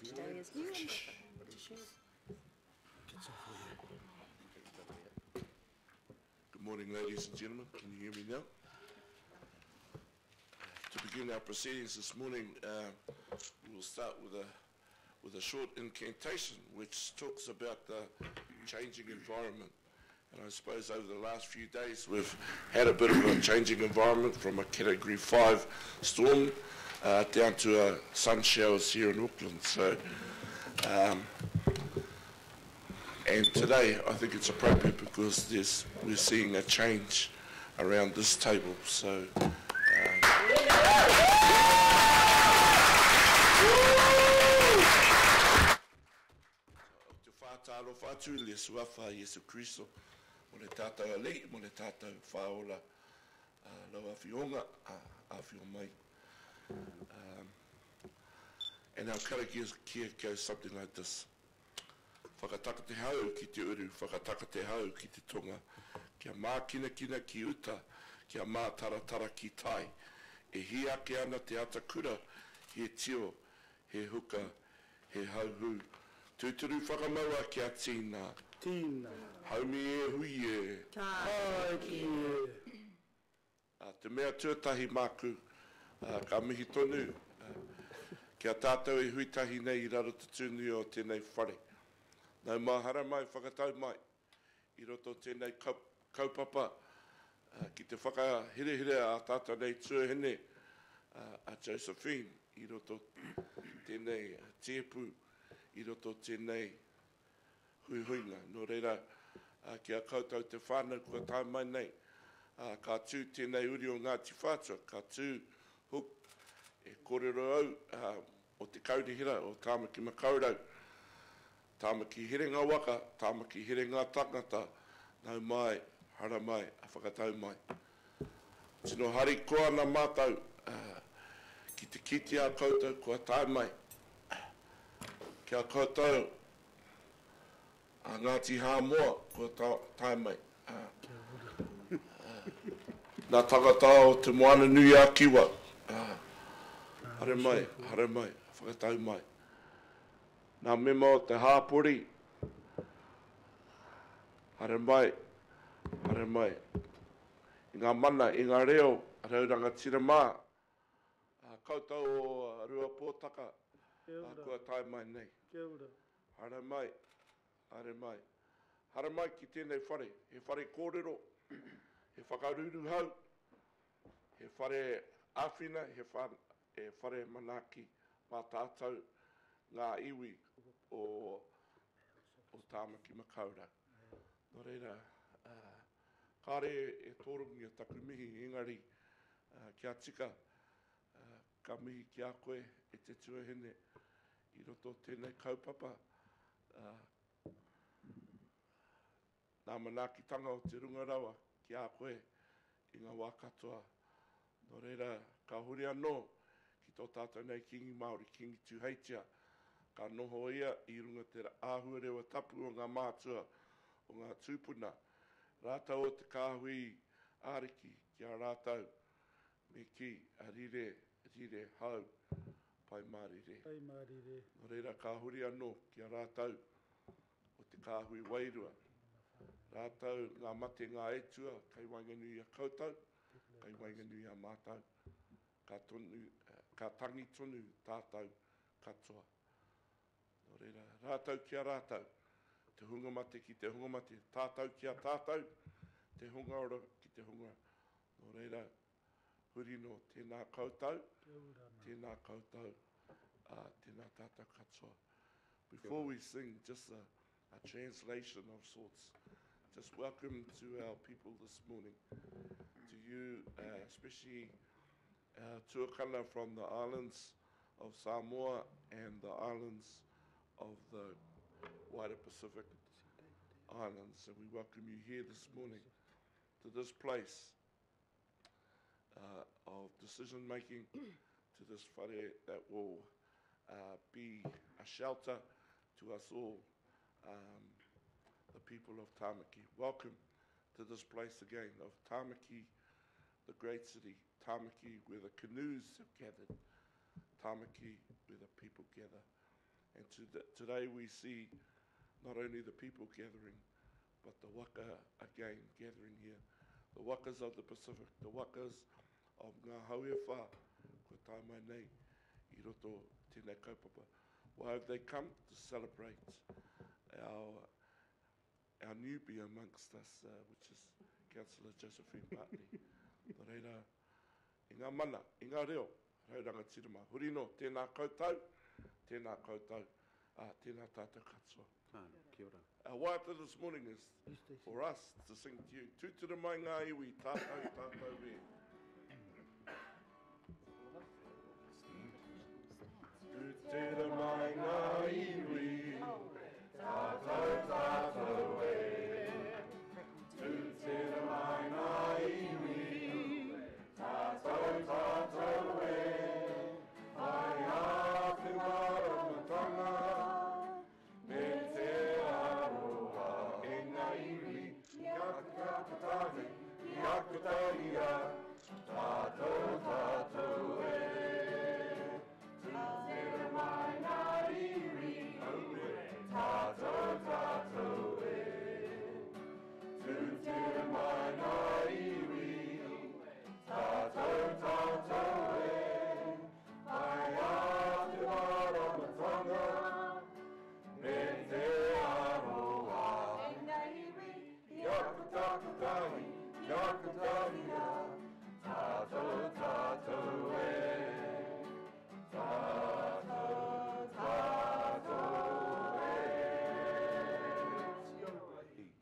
this morning. Good morning, ladies and gentlemen. Can you hear me now? To begin our proceedings this morning, we will start with a short incantation which talks about the changing environment. And I suppose over the last few days we've had a bit of a changing environment from a Category 5 storm down to sun showers here in Auckland. So, and today I think it's appropriate because we're seeing a change around this table. So. Te whātalo whātu le suafa Yesu Christo, mo le tātou alei, mo le tātou whaola lau awhionga a whio mai. And our karakia goes something like this. Whakataka te hau ki te uru, whakataka te hau ki te tonga, kia mā kina kina ki uta, kia mā taratara ki tai, e hi ake ana te atakura, he tio, he huka, he hauhu. Tūturu whakamaua kia tīna. Tīna. Haumi e hui e. Tāi ki e. Te mea tuatahi māku, ka mihi tonu, kia tātou e huitahi nei I raro te tūnui o tēnei whare. Nau mahara mai, whakatau mai, I roto tēnei kaupapa, ki te whakahirehire a tātou nei tuahine a Josephine, I roto tēnei tiepu, I roto tēnei huihuinga. Nō reira, kia koutou te whānau kua tāu mai nei, ka tū tēnei uri o Ngāti Whātua, ka tū huk e kōrero au o te kaurihira o Tāmaki Makaurau, Tāmaki Herenga Waka, Tāmaki Herenga Tangata, nau mai, hara mai, a whakatau mai. Tino hari koa na mātou, ki te kiti a koutou kua tāu mai, kia koutou a Ngāti Hāmoa kua tāu mai. Nā tangata o te moana nui a kiwa. Hare mai, whakatau mai. Nā mema o te hāpori. Hare mai. I ngā mana, I ngā reo, rauranga tira mā. Koutou o Rua Pōtaka. Kua tai mai nei. Kia ora. Hare mai. Hare mai ki tēnei whare. He whare kōrero. He whakaruru hau. He whare āwhina. He whare manaki. Mā tātou ngā iwi o Tāmaki Makaurau. Nō reira, kāre e tōrungia taku mihi engari kia tika ka mihi ki a koe e te tuahine I roto tēnei kaupapa. Nā manakitanga o te rungarawa ki a koe I ngā wā katoa. Nō reira, ka huri anō ki tō tātou nei kingi Māori, kingi Tuheitia. Ka noho ia I runga te āhua rewa tapu o ngā mātua o ngā tūpuna. Rātau o te kāhui āriki ki a rātau me ki a rire hau pai mārire. Nō reira ka huri anō ki a rātau o te kāhui wairua. Rātau ngā mate ngā etua, kai wainganui a koutou, kai wainganui a mātau. Ka tangi tonu tātou katoa. Nō reira, rātau ki a rātau, te hunga mate ki te hunga mate, tātou ki a tātou, te hunga ora ki te hunga. Nō reira, huri no tēnā koutou, tēnā koutou, tēnā tātou katoa. Before we sing, just a translation of sorts. Just welcome to our people this morning, to you, especially tuakana from the islands of Samoa and the islands of the wider Pacific Islands. And we welcome you here this morning to this place of decision making, to this whare that will be a shelter to us all, the people of Tāmaki. Welcome to this place again of Tāmaki, the great city, Tāmaki where the canoes have gathered, Tāmaki where the people gather. And today we see not only the people gathering, but the waka again gathering here. The wakas of the Pacific, the wakas of ngā hauewha, ko tā mai nei, I roto tēnei kaupapa. Why have they come? To celebrate our newbie amongst us, which is Councillor Josephine Bartley. Nō reira, I ngā mana, I ngā reo, rauranga tirama. Hurino, tēnā koutou, tēnā koutou, tēnā tātou katoa. Kia ora. Our waiata this morning is for us to sing to you. Tūtira mai ngā iwi, tātou, tātou re. Tūtira mai ngā iwi, tātou, tātou e. Tūtira mai ngā iwi, tātou, tātou e. Ai a te waramatanga, me te aroha e ngā iwi, I akutahi, I akutahia, tātou, tātou e. Tūtira mai ngā iwi, tātou, tātou e. Tūtira mai ngā iwi, tātou, tātou e. Ai a te waramatanga, me te aroha e ngā iwi, I akutahi, I akutahia, tātou, tātou e. Tātou, tātou e.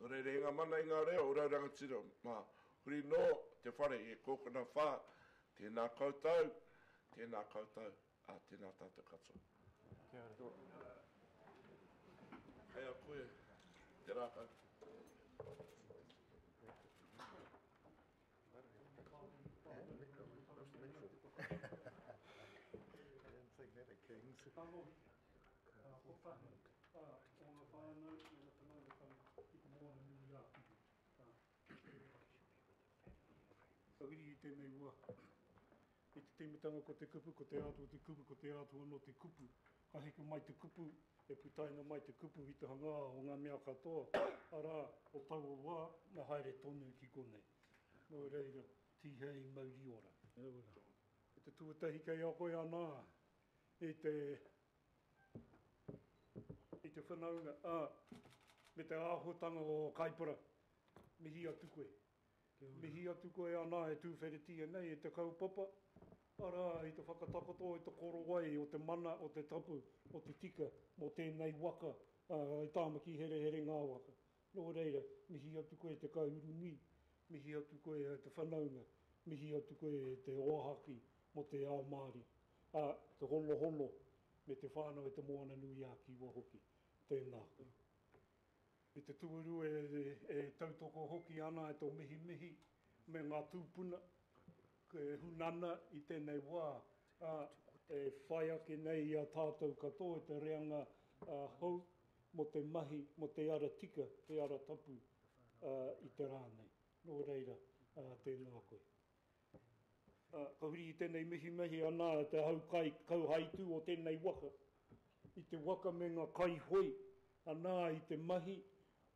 Nō reire, ngā mana I ngā reo, ora rangatira, mā huri no te whare e kōkana whā, tēnā koutou, tēnā koutou, tēnā tātou katoa. Kia ora. Hei a koe, te rākau. Whakiri I tēnei ua. I te temitanga ko te kupu, ko te atu, te kupu, ko te atu anō te kupu. Ka heko mai te kupu, e putaina mai te kupu I te hanga o ngā mea katoa. Arā, o tau o wā, na haere tonu ki konei. Nō reira, tihei mauri ora. E te tuatahi kei a koe anā, I te whanaunga, me te āhotanga o Kaipara, mihi atu koe. Mihi atu koe anā e tūwheretia nei, e te kaupapa, arā, I te whakatakoto, I te korowai, o te mana, o te tapu, o te tika, mo tēnei waka, I tāmaki here ngā waka. Nō reira, mihi atu koe te kaurungi, mihi atu koe te whanaunga, mihi atu koe te oahaki, mo te ao Māori. Te hono, me te whānau e te moana nui a kiwa hoki. Tēnā koe. I te tuuru e tautoko hoki ana e tō mihi, me ngā tūpuna, ke hunana I tēnei wā, e whai ake nei a tātou katoa, te reanga hau, mo te mahi, mo te ara tika, te ara tapu I te rānei. Nō reira, tēnā koe. Ka huri I tēnei mihi ana te hau kau haitu o tēnei waka. I te waka me ngā kai hoi, ana I te mahi,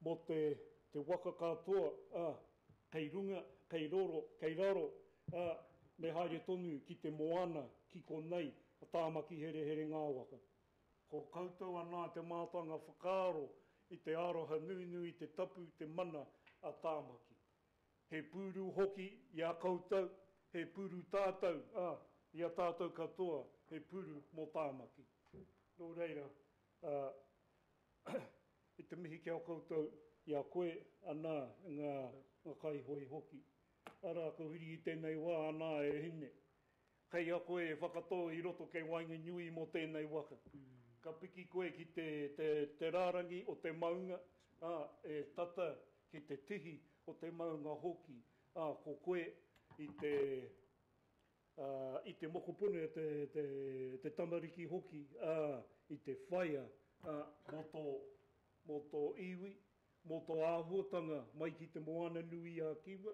mo te waka katoa, kei runga, kei raro, me haere tonu ki te moana, ki konei, a tāmaki here ngā waka. Ko koutou ana te mātanga whakaaro, I te aroha nui, te tapu, te mana, a tāmaki. He pūru hoki I a koutou, he pūru tātou, I a tātou katoa, he pūru mō tāmaki. Nō reira, I te mihi kia koutou, I a koe ana ngā kai hoi hoki. Ara, ka huri I tēnei wā ana e hine. Kei a koe e whakatō I roto kei wainga nui mō tēnei waka. Ka piki koe ki te rārangi o te maunga, e tata ki te tihi o te maunga hoki. Ko koe I te mokopune, te tamariki hoki, I te whaia, mo tō iwi, mo tō āhuatanga mai ki te moana nui a kiwa,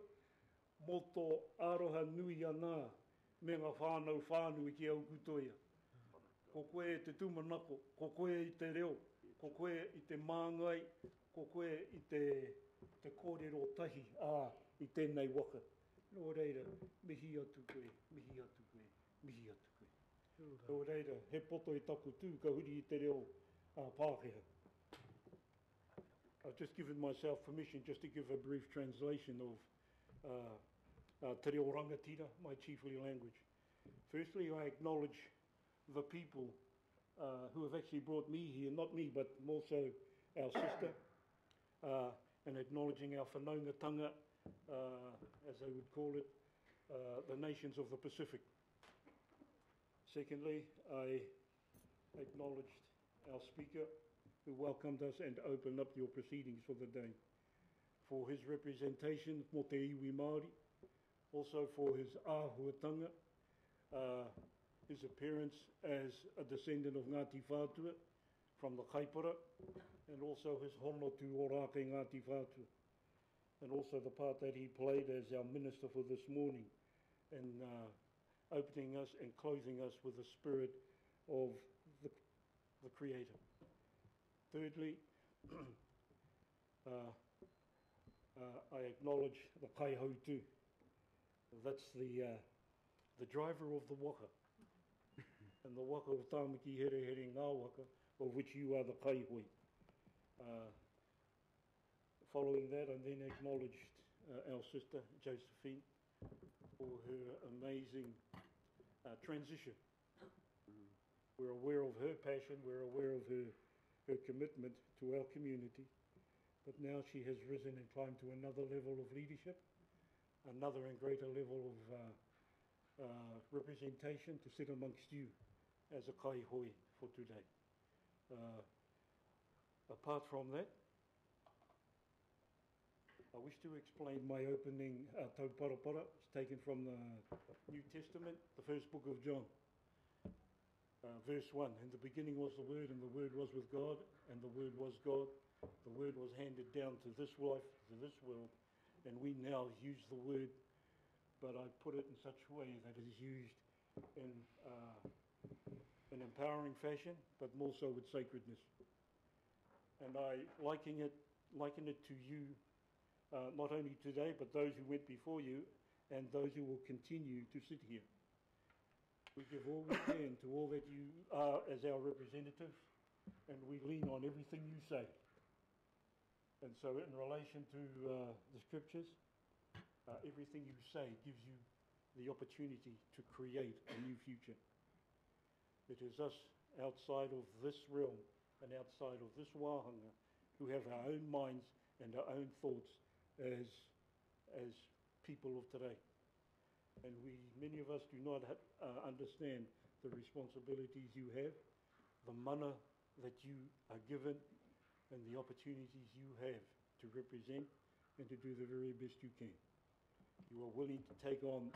mo tō aroha nui ana me ngā whānau whānui ki au kutoia. ko koe i te tūmanako, ko koe i te reo, ko koe i te māngai, ko koe i te kōrero tahi, i tēnei waka. Nō reira, mihi atu koe, mihi atu koe, mihi atu koe. Nō reira, he poto i taku tū, ka huri i te reo Pākehā. I've just given myself permission just to give a brief translation of Te Reo Rangatira, my chiefly language. Firstly, I acknowledge the people who have actually brought me here, not me, but also our sister, and acknowledging our whanaungatanga, as they would call it, the nations of the Pacific. Secondly, I acknowledged our speaker who welcomed us and opened up your proceedings for the day, for his representation mō te iwi Māori, also for his āhuatanga, his appearance as a descendant of Ngāti Whātua from the Kaipara, and also his hono to Ōrākei Ngāti Whātua, and also the part that he played as our minister for this morning, in opening us and closing us with the spirit of the Creator. Thirdly, I acknowledge the Kaihautu. That's the driver of the waka, and the waka of Tāmaki Here Here Ngā Waka, of which you are the kaihoi. Following that, I then acknowledged our sister Josephine for her amazing transition. We're aware of her passion, we're aware of her commitment to our community, but now she has risen and climbed to another level of leadership, another and greater level of representation to sit amongst you as a kaihoi for today. Apart from that, I wish to explain my opening tauparapara. It's taken from the New Testament, the first book of John. Verse 1, in the beginning was the Word, and the Word was with God, and the Word was God. The Word was handed down to this life, to this world, and we now use the Word, but I put it in such a way that it is used in an empowering fashion, but more so with sacredness. And I liken it to you, not only today, but those who went before you, and those who will continue to sit here. We give all we can to all that you are as our representatives, and we lean on everything you say. And so in relation to the scriptures, everything you say gives you the opportunity to create a new future. It is us outside of this realm and outside of this wāhanga who have our own minds and our own thoughts as people of today. And many of us do not understand the responsibilities you have, the mana that you are given, and the opportunities you have to represent and to do the very best you can. You are willing to take on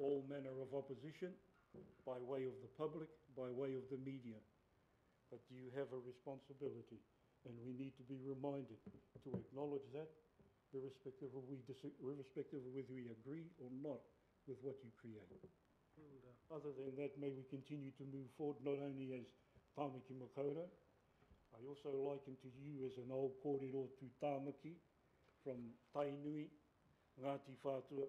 all manner of opposition by way of the public, by way of the media. But you have a responsibility, and we need to be reminded to acknowledge that, irrespective of whether we agree or not with what you create. Other than that, may we continue to move forward, not only as Tāmaki Makaurau. I also liken to you as an old kōrero to Tāmaki from Tainui, Ngāti Whātua,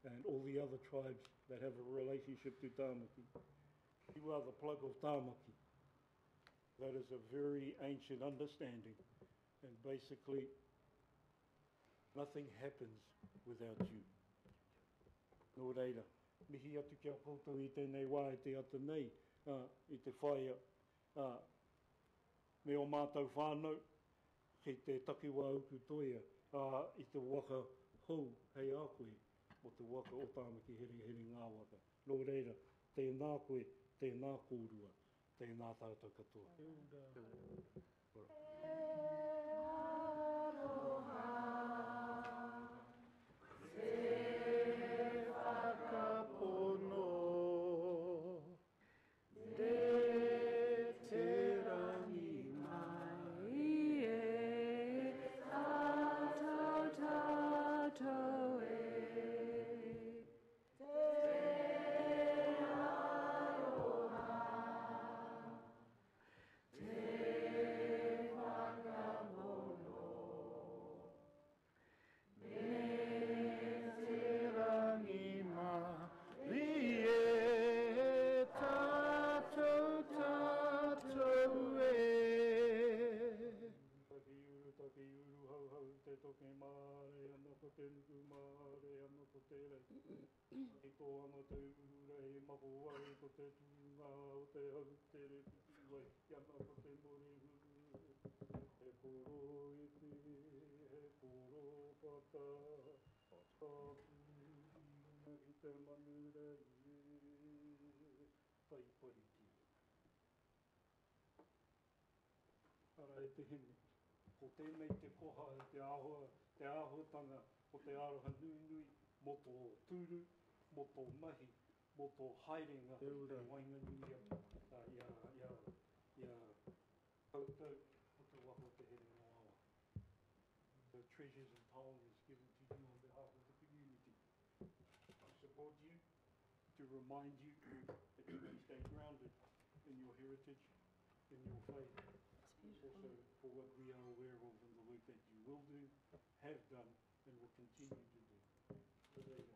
and all the other tribes that have a relationship to Tāmaki. You are the plug of Tāmaki. That is a very ancient understanding, and basically nothing happens without you. Nō reira, mihi atu kia koutou i tēnei wā e te ata nei, i te whaia, me o mātou whānau, kei te takiwa uku toia, i te waka hou hei a koe, o te waka o Tāmaki Here Here Ngā Waka. Nō reira, tēnā koe, tēnā kōrua, tēnā tātou katoa. anga te ura e mako wai ko te tūnga o te hau te re putu wai ia nā ko te more he koro e te he koro pata ka pū i te manura i tai pariti ara e te hene ko tēnei te koha e te āhuatanga o te aroha nui nui mo tō tūru, mo tō mahi, mo tō haerenga, te wainganui ia tautau o te waho te here no awa. The treasures and time is given to you on behalf of the community. I support you to remind you that you can stay grounded in your heritage, in your faith. Also for what we are aware of and the work that you will do, have done, and will continue to do. So there you go.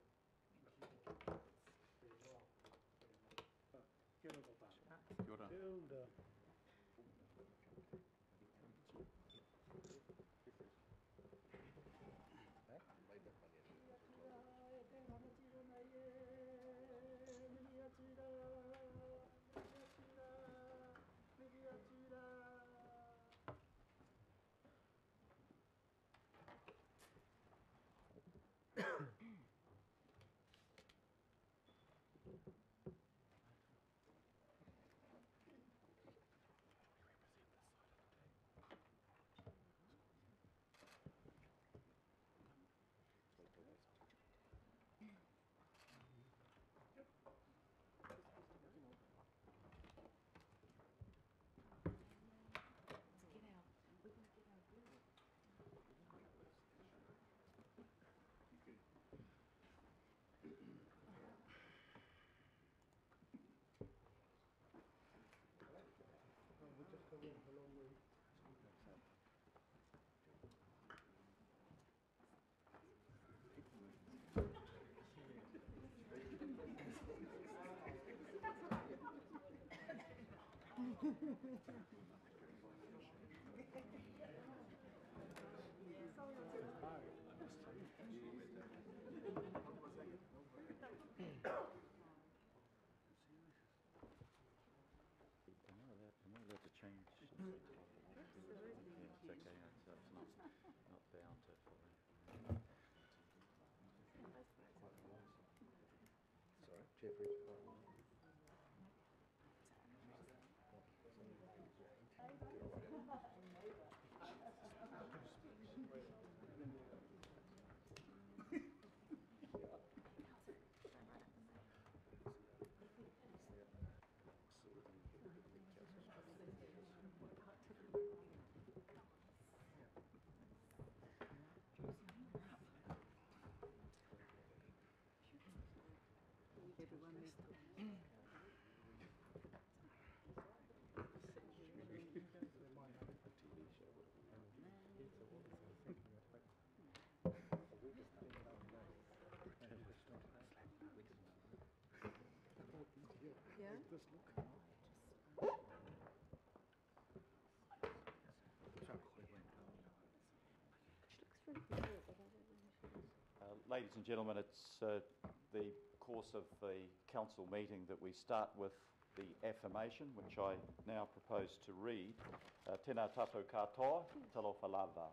Kia ora koutou. Kia ora. Am I allowed to change? Yeah, it's okay. It's not bound to follow. Sorry, Jeffrey. Ladies and gentlemen, it's the course of the council meeting that we start with the affirmation, which I now propose to read. Tēnā tātou katoa, talofa lava.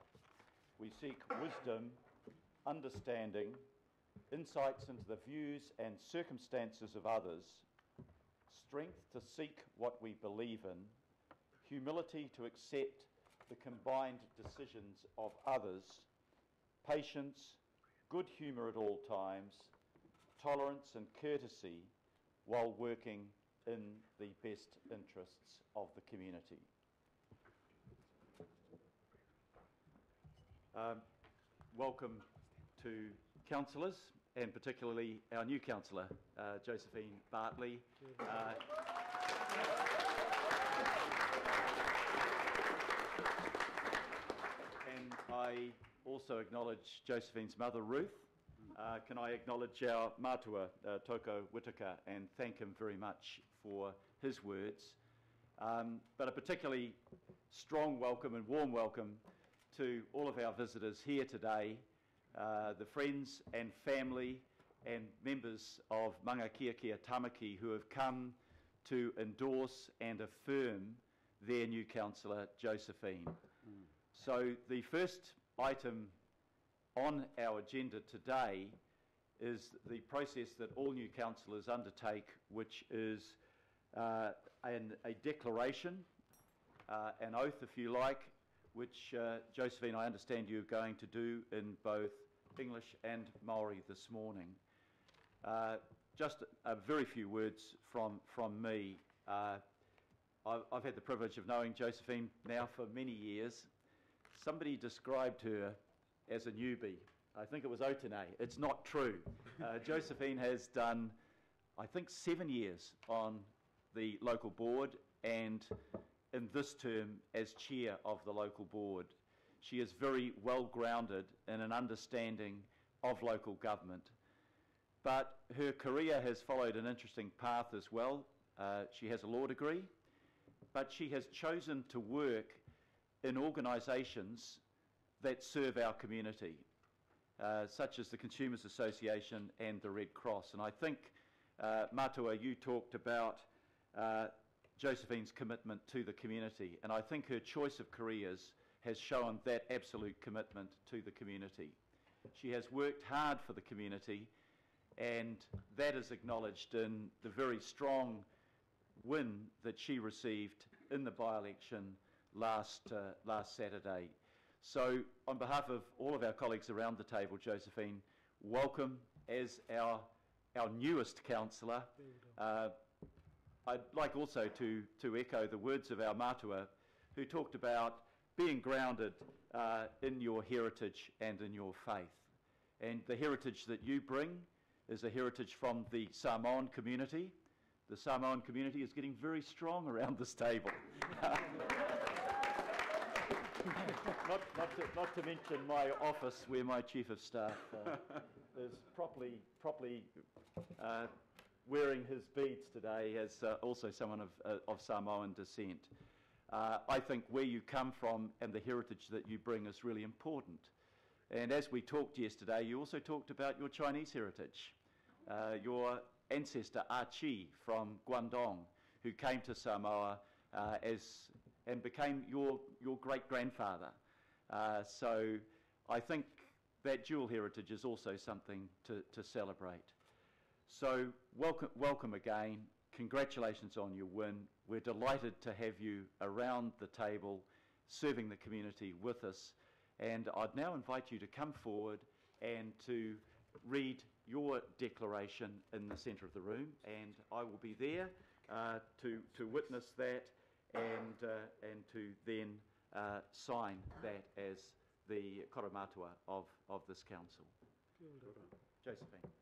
We seek wisdom, understanding, insights into the views and circumstances of others, strength to seek what we believe in, humility to accept the combined decisions of others, patience, good humour at all times, tolerance and courtesy while working in the best interests of the community. Welcome to councillors, and particularly our new councillor, Josephine Bartley. And I also acknowledge Josephine's mother, Ruth. Can I acknowledge our mātua, Toko Whitaker, and thank him very much for his words. But a particularly strong welcome and warm welcome to all of our visitors here today, the friends and family and members of Mangakiakia Tamaki who have come to endorse and affirm their new councillor, Josephine. So the first item on our agenda today is the process that all new councillors undertake, which is a declaration, an oath if you like, which Josephine, I understand you're going to do in both English and Maori this morning. Just a very few words from me. I've had the privilege of knowing Josephine now for many years. Somebody described her as a newbie. I think it was Otene. It's not true. Josephine has done, I think, 7 years on the local board, and in this term as chair of the local board. She is very well grounded in an understanding of local government. But her career has followed an interesting path as well. She has a law degree, but she has chosen to work in organisations that serve our community, such as the Consumers Association and the Red Cross. And I think, Matua, you talked about Josephine's commitment to the community, and I think her choice of careers has shown that absolute commitment to the community. She has worked hard for the community, and that is acknowledged in the very strong win that she received in the by-election last Saturday. So on behalf of all of our colleagues around the table, Josephine, welcome as our newest councillor. I'd like also to echo the words of our Matua, who talked about being grounded in your heritage and in your faith. And the heritage that you bring is a heritage from the Samoan community. The Samoan community is getting very strong around this table. Not to mention my office, where my chief of staff is properly wearing his beads today, as also someone of Samoan descent. I think where you come from and the heritage that you bring is really important. And as we talked yesterday, you also talked about your Chinese heritage. Your ancestor Archie from Guangdong, who came to Samoa and became your great-grandfather. So I think that dual heritage is also something to celebrate. So welcome again. Congratulations on your win. We're delighted to have you around the table serving the community with us. And I'd now invite you to come forward and to read your declaration in the centre of the room, and I will be there to witness that and to then sign that as the koramatua of this council. Josephine.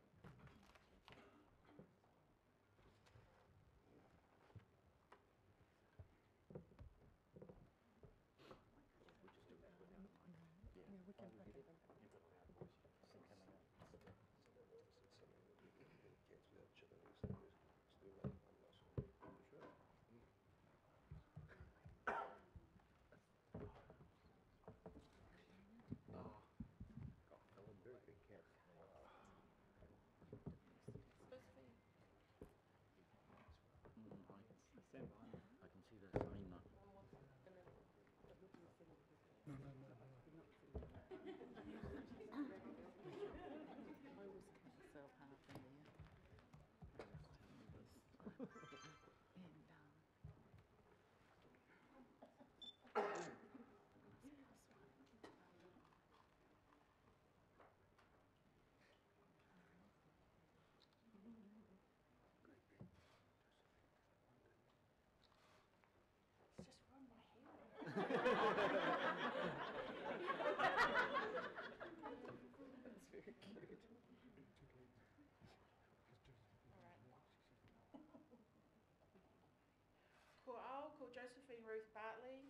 Josephine Ruth Bartley,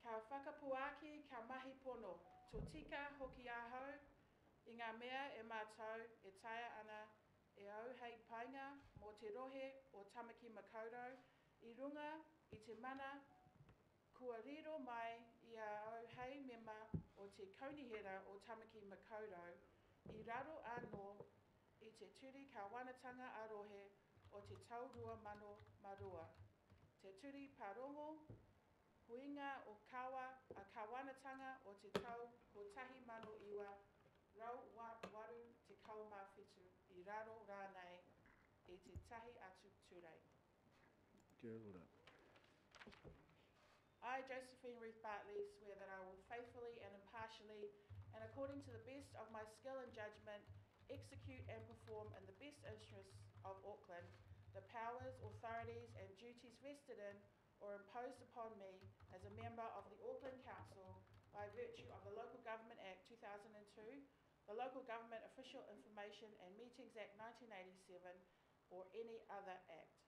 ka whakapuaki ka mahi pono, tō tika hoki ahau, i ngā mea e mātou e taia ana e au hei painga mō te rohe o Tamaki Makaurau, i runga i te mana kua riro mai i a au hei mema o te kaunihera o Tamaki Makaurau, i raro anō te turi ka wanatanga arohe o te tau 2002. Te turi parongo, huinga o kawa a kawanatanga o te tau ko 1,000 rau waru te kaumawhitu I raro rānei I te tahi atu turei. Kia ora. I, Josephine Ruth Bartley, swear that I will faithfully and impartially and according to the best of my skill and judgment execute and perform in the best interests of Auckland the powers, authorities and duties vested in or imposed upon me as a member of the Auckland Council by virtue of the Local Government Act 2002, the Local Government Official Information and Meetings Act 1987 or any other act.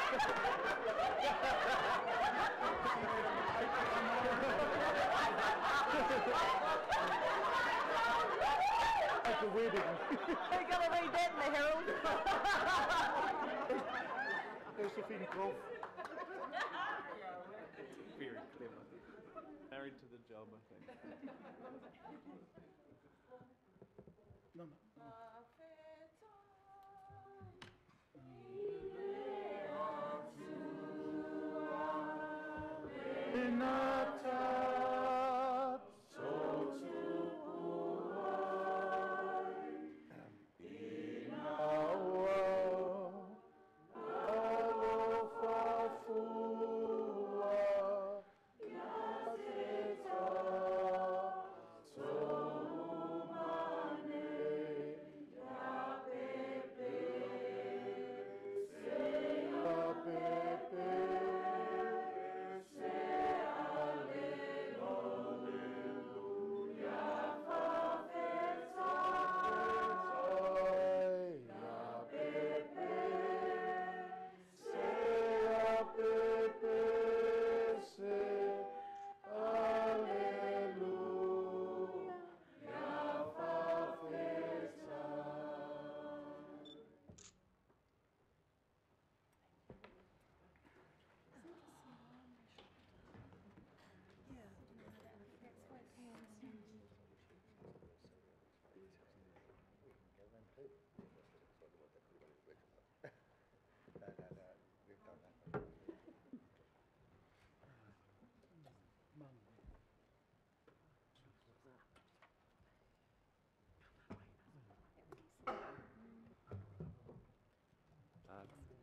It's like a wedding. Like a wedding. We're going to read that in the Herald. Josephine Croft. Very clever. Married to the job, I think. No, no.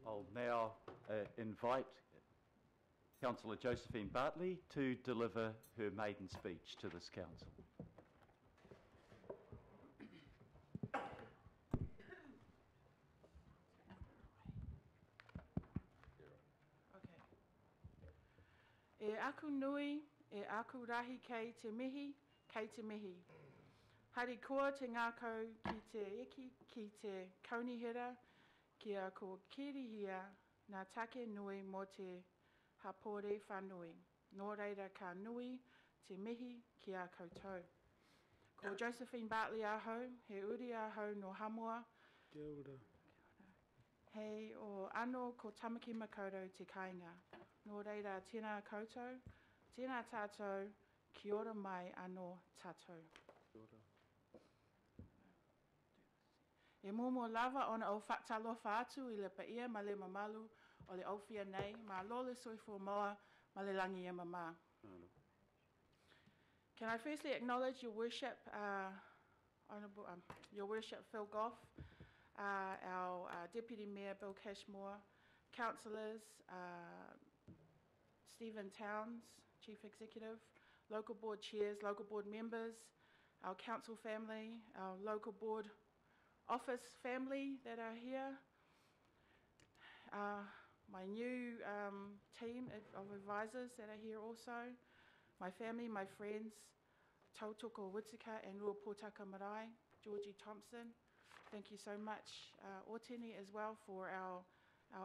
I'll now invite Councillor Josephine Bartley to deliver her maiden speech to this council. E aku nui, e aku rahi kei te mihi, kei te mihi. Hari koa te ngākau ki te iki, ki te kaunihira, kia ko kirihia ngā take nui mō te hapore whanui. Nō reira ka nui te mihi ki a koutou. Ko Josephine Bartley ahau, he uri ahau no Hamua. Kia ora. Hei o ano ko Tamaki Makaurau te kāinga. Nō reira tēnā koutou, tēnā tātou, kia ora mai ano tātou. Kia ora. E mōmō lava ona au whaatalofa atu I le paia ma le mamalu o le aufia nei, ma lole soifo moa ma le langi e mama. Can I firstly acknowledge your worship, Honourable, your worship Phil Goff, our Deputy Mayor Bill Cashmore, councillors, Stephen Towns, Chief Executive, local board chairs, local board members, our council family, our local board office family that are here, my new team of advisors that are here also, my family, my friends, Tautoko Witika and Ruapōtaka Marae, Georgie Thompson. Thank you so much, Otini as well, for our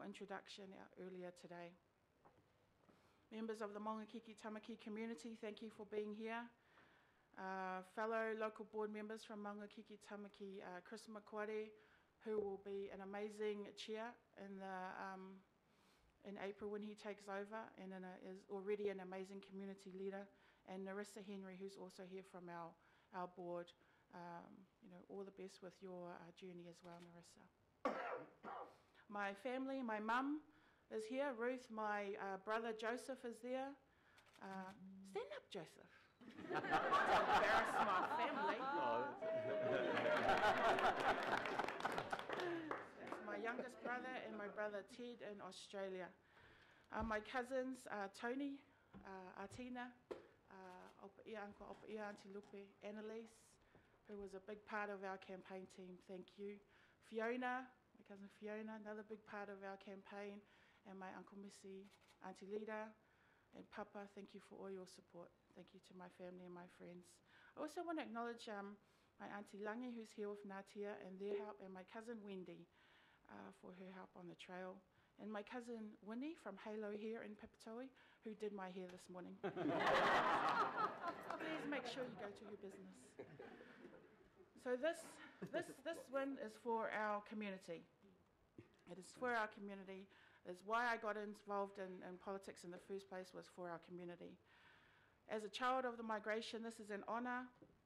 introduction earlier today. Members of the Maungakiki Tamaki community, thank you for being here. Fellow local board members from Maungakiki Tamaki, Chris McQuarrie, who will be an amazing chair in April when he takes over, and is already an amazing community leader, and Narissa Henry, who's also here from our board. All the best with your journey as well, Narissa. My family, my mum is here, Ruth, my brother Joseph is there. Stand up, Joseph. Embarrass my family. That's my youngest brother and my brother Ted in Australia. My cousins, Tony, Artina, Uncle Auntie Lupe, Annalise, who was a big part of our campaign team, thank you. Fiona, my cousin Fiona, another big part of our campaign, and my Uncle Missy, Auntie Lida, and Papa, thank you for all your support. Thank you to my family and my friends. I also want to acknowledge my Auntie Langi, who's here with Ngatia, and their help, and my cousin Wendy for her help on the trail, and my cousin Winnie from Halo here in Papatoe, who did my hair this morning. Please make sure you go to her business. So this win is for our community. It is for our community. It's why I got involved in politics in the first place, was for our community. As a child of the migration, this is in honour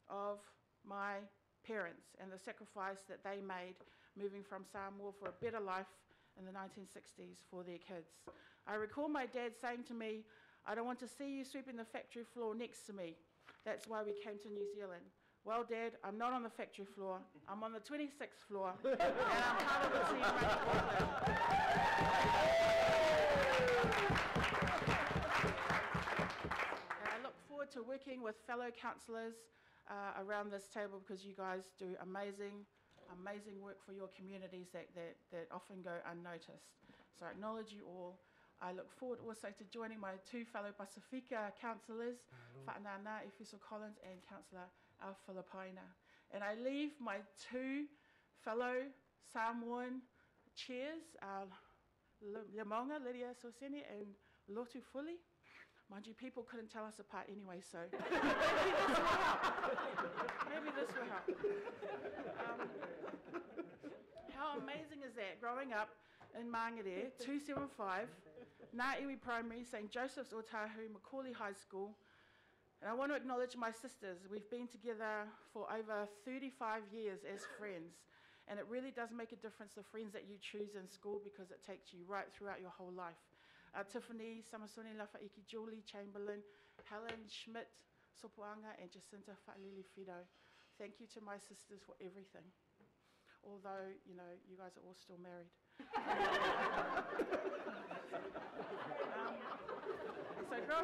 of my parents and the sacrifice that they made moving from Samoa for a better life in the 1960s for their kids. I recall my dad saying to me, "I don't want to see you sweeping the factory floor next to me. That's why we came to New Zealand." Well, Dad, I'm not on the factory floor. I'm on the 26th floor, and I'm part of the team running Auckland. And I look forward to working with fellow councillors around this table, because you guys do amazing work for your communities that often go unnoticed. So I acknowledge you all. I look forward also to joining my two fellow Pasifika councillors, Whaanana Efeso Collins and Councillor Al Filipaina. And I leave my two fellow Samoan chairs, Lemonga, Lydia Soseni, and Lotu Fuli. Mind you, people couldn't tell us apart anyway, so maybe this will help. How amazing is that? Growing up in Mangere, 275, Ngā Iwi Primary, St. Joseph's Otahu, Macaulay High School. And I want to acknowledge my sisters. We've been together for over 35 years as friends. And it really does make a difference, the friends that you choose in school, because it takes you right throughout your whole life. Tiffany, Samasoni Lafaiki, Julie Chamberlain, Helen Schmidt, Sopoanga, and Jacinta Fa'alili Fido. Thank you to my sisters for everything. Although, you guys are all still married. So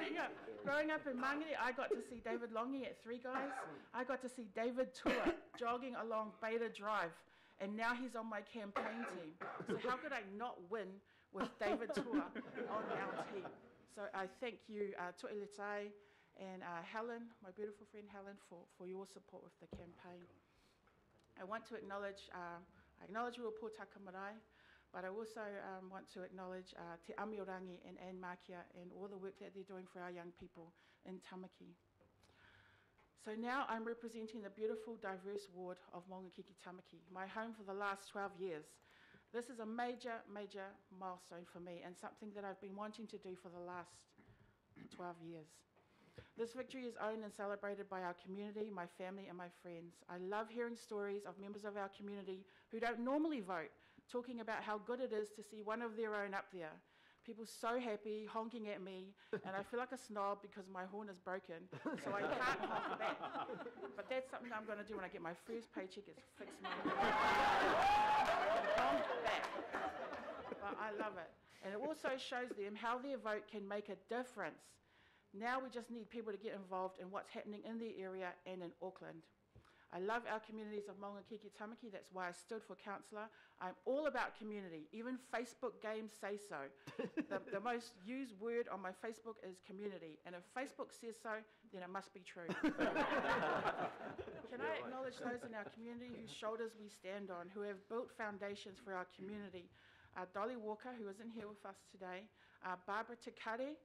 growing up in Mangere, I got to see David Longi at Three Guys. I got to see David Tua jogging along Beta Drive, and now he's on my campaign team. So how could I not win with David Tua on our team? So I thank you, To'iletai and Helen, my beautiful friend Helen, for your support with the campaign. I want to acknowledge, I acknowledge Ruapōtaka Marae, but I also want to acknowledge Te Amiorangi and Anne Makia and all the work that they're doing for our young people in Tamaki. So now I'm representing the beautiful, diverse ward of Maungakiki Tamaki, my home for the last 12 years. This is a major, major milestone for me, and something that I've been wanting to do for the last 12 years. This victory is owned and celebrated by our community, my family, and my friends. I love hearing stories of members of our community who don't normally vote, talking about how good it is to see one of their own up there. People so happy, honking at me, and I feel like a snob because my horn is broken, so I can't honk back. But that's something I'm going to do when I get my first paycheck, is fix my honk back. But I love it. And it also shows them how their vote can make a difference. Now we just need people to get involved in what's happening in their area and in Auckland. I love our communities of Maungakiki Tamaki. That's why I stood for councillor. I'm all about community. Even Facebook games say so. The most used word on my Facebook is community. And if Facebook says so, then it must be true. Can I acknowledge those in our community whose shoulders we stand on, who have built foundations for our community? Dolly Walker, who isn't here with us today, Barbara Takare,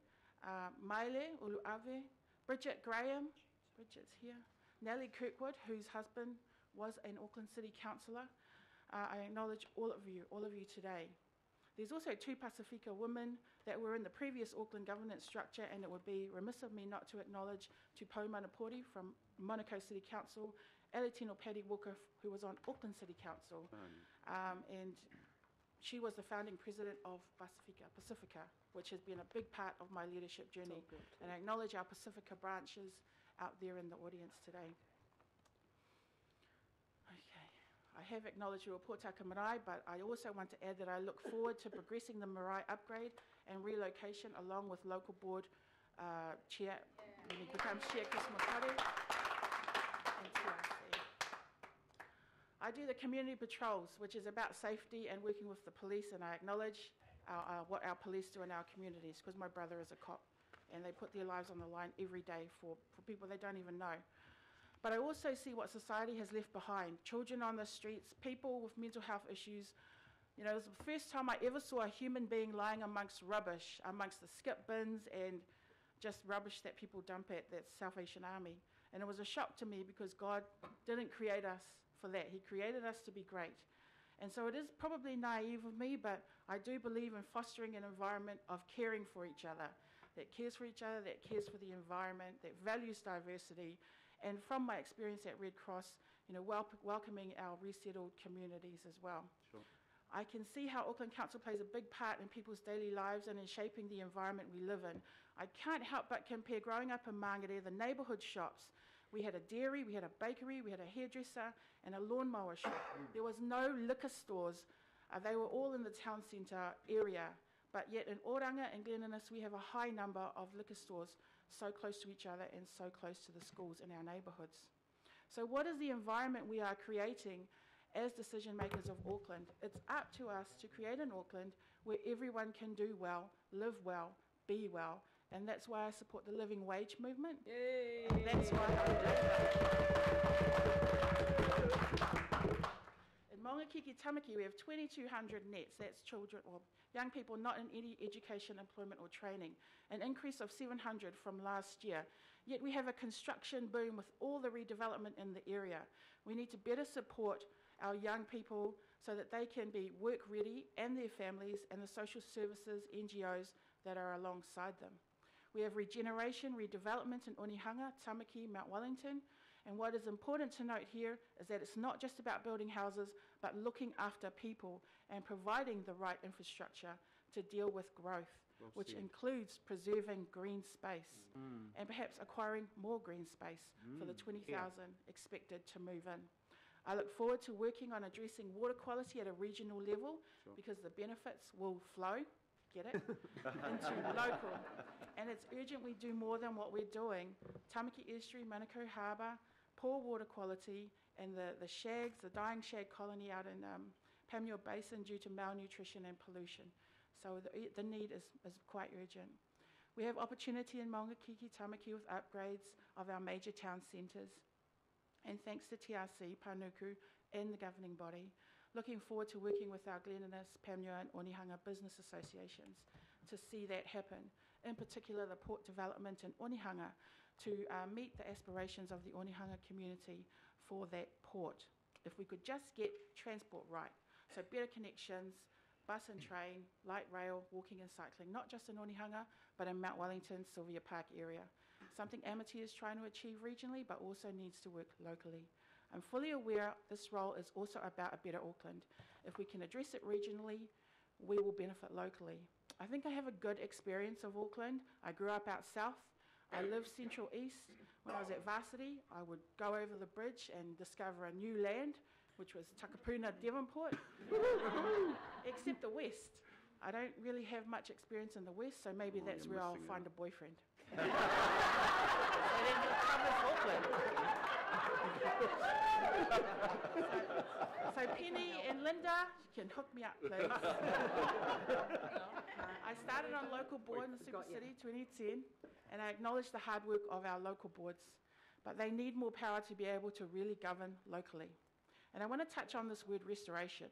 Maile Uluave, Bridget Graham, Bridget's here, Nellie Kirkwood, whose husband was an Auckland City Councillor. I acknowledge all of you today. There's also 2 Pasifika women that were in the previous Auckland governance structure, and it would be remiss of me not to acknowledge Tupou Manapori from Manukau City Council, Eletino Paddy Walker, who was on Auckland City Council, and she was the founding president of Pacifica, which has been a big part of my leadership journey. And I acknowledge our Pacifica branches out there in the audience today. I have acknowledged your Pōtaka Marae, but I also want to add that I look forward to progressing the Marae upgrade and relocation along with local board chair, when he becomes chair, Chris Makare, and TRC. I do the community patrols, which is about safety and working with the police, and I acknowledge what our police do in our communities, because my brother is a cop, and they put their lives on the line every day for people they don't even know. But I also see what society has left behind. Children on the streets, people with mental health issues. You know, it was the first time I ever saw a human being lying amongst rubbish, amongst the skip bins and just rubbish that people dump at that Salvation Army. And it was a shock to me because God didn't create us for that. He created us to be great. And so it is probably naive of me, but I do believe in fostering an environment of caring for each other, that cares for each other, that cares for the environment, that values diversity, and from my experience at Red Cross, you know, welcoming our resettled communities as well. Sure. I can see how Auckland Council plays a big part in people's daily lives and in shaping the environment we live in. I can't help but compare growing up in Mangere, the neighbourhood shops. We had a dairy, we had a bakery, we had a hairdresser, and a lawnmower shop. There was no liquor stores. They were all in the town centre area. But yet in Oranga and Glen Innes, we have a high number of liquor stores so close to each other and so close to the schools in our neighbourhoods. So what is the environment we are creating as decision makers of Auckland? It's up to us to create an Auckland where everyone can do well, live well, be well, and that's why I support the living wage movement. Yay. And that's why I'm doing that. In Maungakiki Tamaki, we have 2,200 nets, that's children or young people not in any education, employment or training, an increase of 700 from last year. Yet we have a construction boom with all the redevelopment in the area. We need to better support our young people so that they can be work ready, and their families and the social services, NGOs that are alongside them. We have regeneration, redevelopment in Onehunga, Tamaki, Mount Wellington. And what is important to note here is that it's not just about building houses, but looking after people and providing the right infrastructure to deal with growth, which includes preserving green space and perhaps acquiring more green space for the 20,000 expected to move in. I look forward to working on addressing water quality at a regional level because the benefits will flow, get it, into local. And it's urgent we do more than what we're doing. Tamaki Estuary, Manukau Harbour, poor water quality, and the shags, the dying shag colony out in Pamuel Basin due to malnutrition and pollution. So the need is quite urgent. We have opportunity in Maungakiki Tamaki with upgrades of our major town centres. And thanks to TRC, Panuku, and the governing body, looking forward to working with our Glen Innes, Pamuel and Onehunga business associations to see that happen. In particular, the port development in Onehunga to meet the aspirations of the Onehunga community for that port. If we could just get transport right, so better connections, bus and train, light rail, walking and cycling, not just in Onehunga, but in Mount Wellington, Sylvia Park area. Something Amity is trying to achieve regionally, but also needs to work locally. I'm fully aware this role is also about a better Auckland. If we can address it regionally, we will benefit locally. I think I have a good experience of Auckland. I grew up out south. I lived Central East. When I was at varsity, I would go over the bridge and discover a new land, which was Takapuna, Devonport, except the west. I don't really have much experience in the west, so maybe that's where I'll find a boyfriend. So then it covers Auckland. So Penny and Linda, you can hook me up, please. I started on local board in the Super City 2010, and I acknowledge the hard work of our local boards, but they need more power to be able to really govern locally. And I want to touch on this word restoration.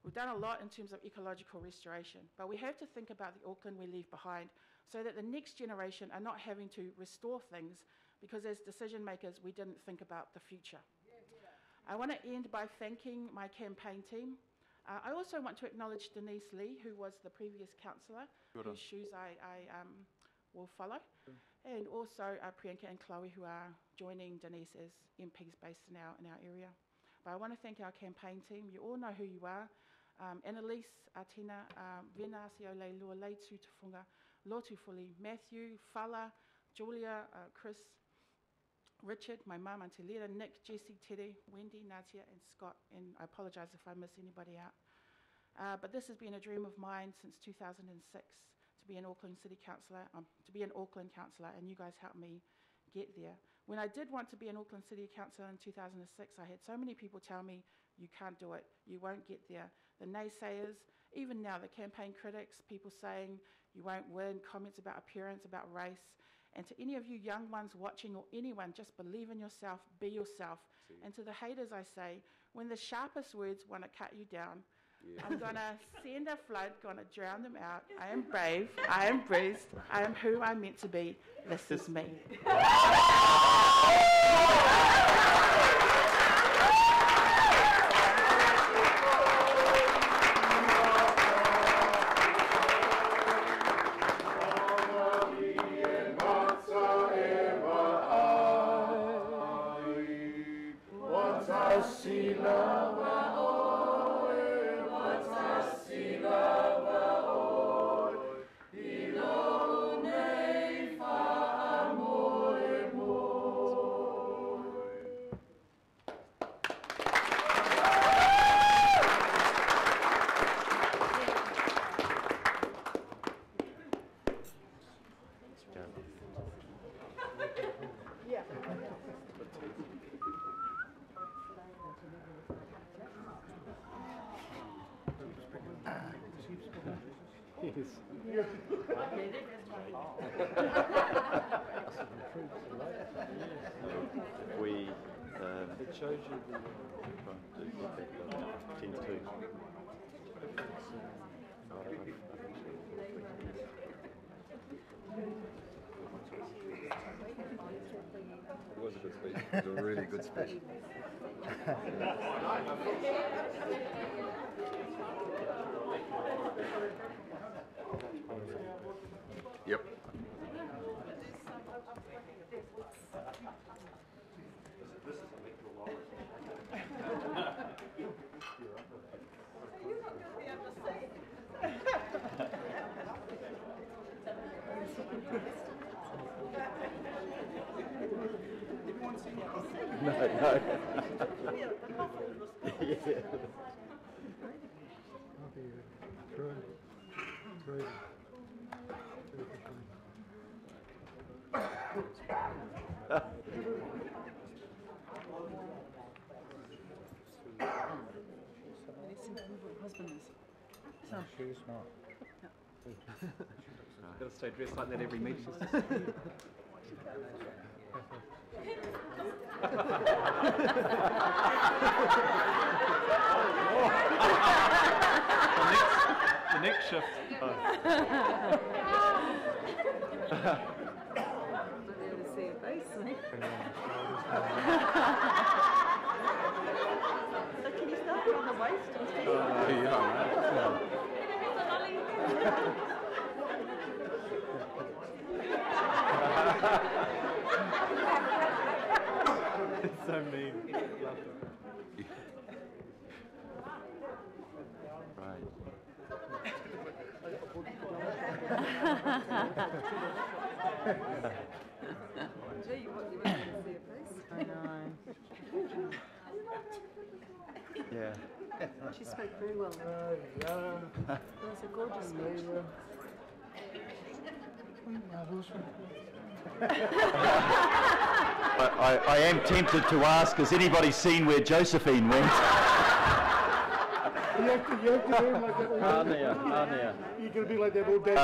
We've done a lot in terms of ecological restoration, but we have to think about the Auckland we leave behind so that the next generation are not having to restore things because as decision makers we didn't think about the future. I want to end by thanking my campaign team. I also want to acknowledge Denise Lee, who was the previous councillor, whose shoes I will follow, and also Priyanka and Chloe, who are joining Denise as MPs based in our area. But I want to thank our campaign team. You all know who you are. Annalise, Atina, Vena, Siole, Lua, Leitu, Tufunga, Lotu Fuli, Matthew, Fala, Julia, Chris, Richard, my mum, Auntie Leda, Nick, Jessie, Tere, Wendy, Natia, and Scott. And I apologise if I miss anybody out. But this has been a dream of mine since 2006 to be an Auckland City Councillor, and you guys helped me get there. When I did want to be an Auckland City Councillor in 2006, I had so many people tell me, you can't do it, you won't get there. The naysayers, even now, the campaign critics, people saying you won't win, comments about appearance, about race. And to any of you young ones watching or anyone, just believe in yourself, be yourself. And to the haters I say, when the sharpest words want to cut you down, I'm going to send a flood, going to drown them out. I am brave, I am bruised, I am who I'm meant to be. This is me. It shows you the 10-2. It was a good speech. It was a really good speech. Yep. No. Yeah. She's not. Got to stay dressed like that every meeting. the next shift. So can you start on the waist? It's so mean. Right. Gee, you want to see a face? I know. Yeah. She spoke very well. It was a gorgeous speech. I am tempted to ask, has anybody seen where Josephine went? You have to do him like that all day. You're going to be like that all day.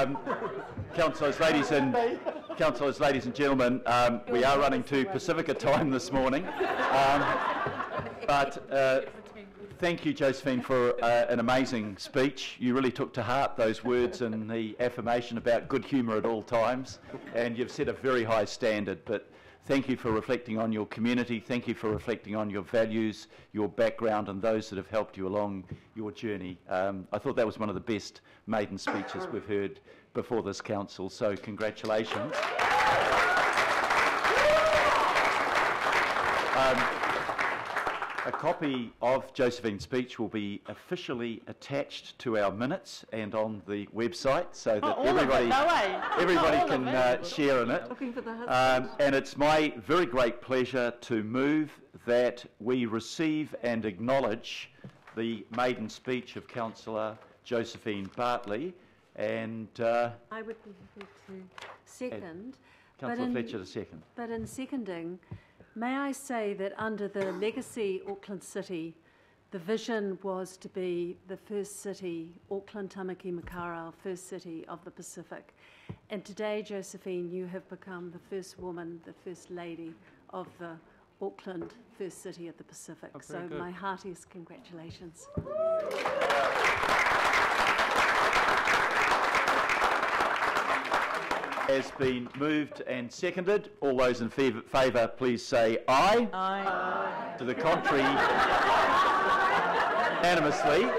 Councillors, ladies and gentlemen, we are running to Pacifica time this morning, but thank you, Josephine, for an amazing speech. You really took to heart those words and the affirmation about good humour at all times, and you've set a very high standard. But thank you for reflecting on your community. Thank you for reflecting on your values, your background, and those that have helped you along your journey. I thought that was one of the best maiden speeches we've heard before this council, so congratulations. A copy of Josephine's speech will be officially attached to our minutes and on the website, so that everybody can share in it. Looking for the husband. And it's my very great pleasure to move that we receive and acknowledge the maiden speech of Councillor Josephine Bartley, and I would be happy to second. Councillor Fletcher to second. But in seconding, may I say that under the legacy Auckland City, the vision was to be the first city, Auckland, Tamaki Makaurau, first city of the Pacific. And today, Josephine, you have become the first woman, the first lady of the Auckland, first city of the Pacific. Oh, so good. my heartiest congratulations. Has been moved and seconded. All those in favour, please say aye. Aye. To the contrary, unanimously.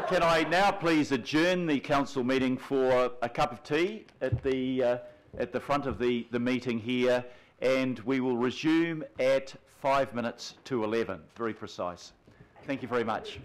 Can I now please adjourn the council meeting for a cup of tea at the front of the meeting here, and we will resume at 5 minutes to 11, very precise. Thank you very much.